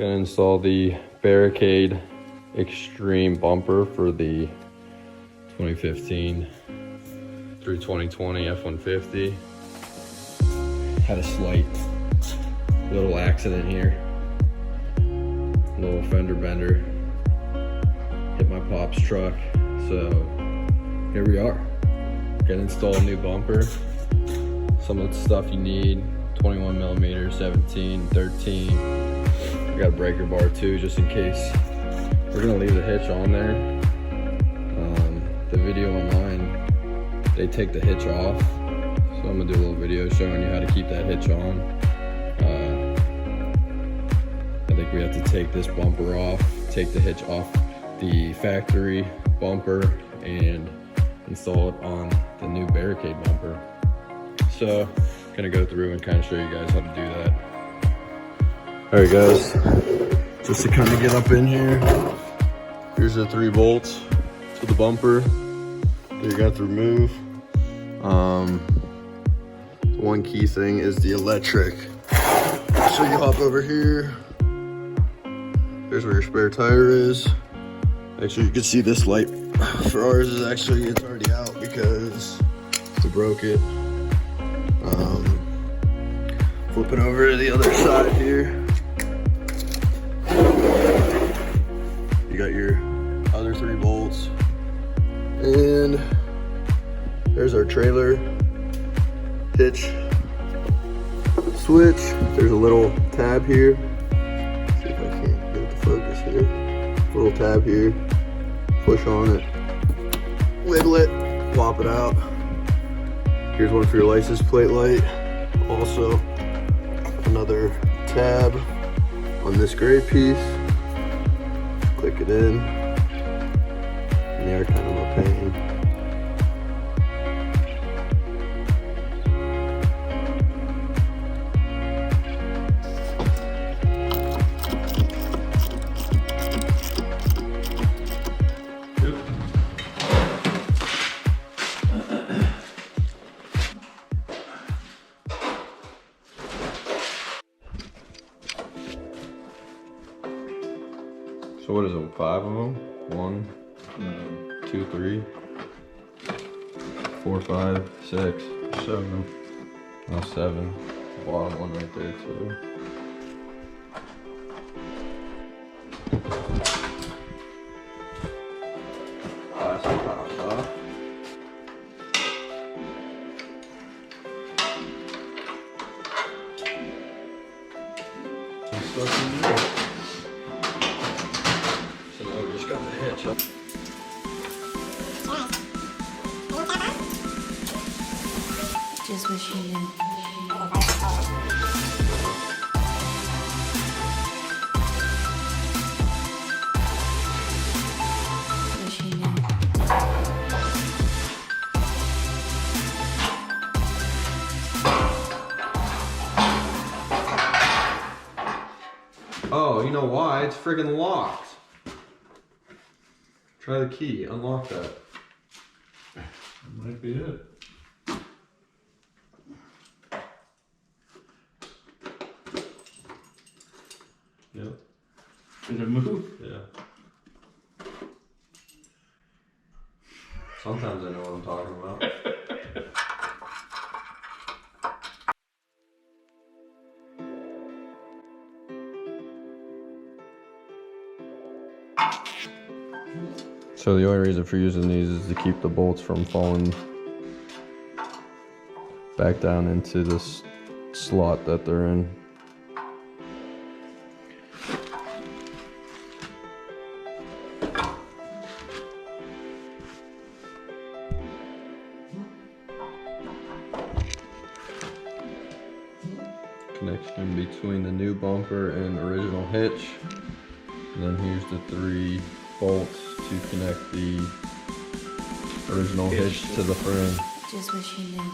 Gonna install the Barricade Extreme Bumper for the 2015 through 2020 F-150. Had a slight little accident here. Little fender bender. Hit my pop's truck. So here we are. Gonna install a new bumper. Some of the stuff you need: 21 millimeter, 17, 13. I got a breaker bar too, just in case. We're gonna leave the hitch on there. The video online, they take the hitch off. So I'm gonna do a little video showing you how to keep that hitch on. I think we have to take this bumper off, take the hitch off the factory bumper, and install it on the new Barricade bumper. So I'm gonna go through and kind of show you guys how to do that. All right guys, just to kind of get up in here, here's the 3 bolts to the bumper that you got to remove. One key thing is the electric. So you hop over here, there's where your spare tire is. Actually, you can see this light for ours is actually, it's already out because we broke it. Flip it over to the other side here. You got your other 3 bolts. And there's our trailer hitch switch. There's a little tab here. Let's see if I can't get it to focus here. Little tab here. Push on it, wiggle it, plop it out. Here's one for your license plate light. Also, another tab on this gray piece. Click it in. And they are kind of a pain. So what is it, 5 of them? 1, 2, 3, 4, 5, 6, 7. No, 7. Bottom one right there too. Plastic pops off. Stuff in there. Got the hitch up. Just wish you knew. Wish you knew. Oh, you know why? It's friggin' locked. Try the key, unlock that. That might be it. Yep. Did it move? Yeah. Sometimes I know what I'm talking about. So the only reason for using these is to keep the bolts from falling back down into this slot that they're in. Connection between the new bumper and original hitch. And then here's the 3 bolts to connect the original hitch to the frame. Just wish you knew.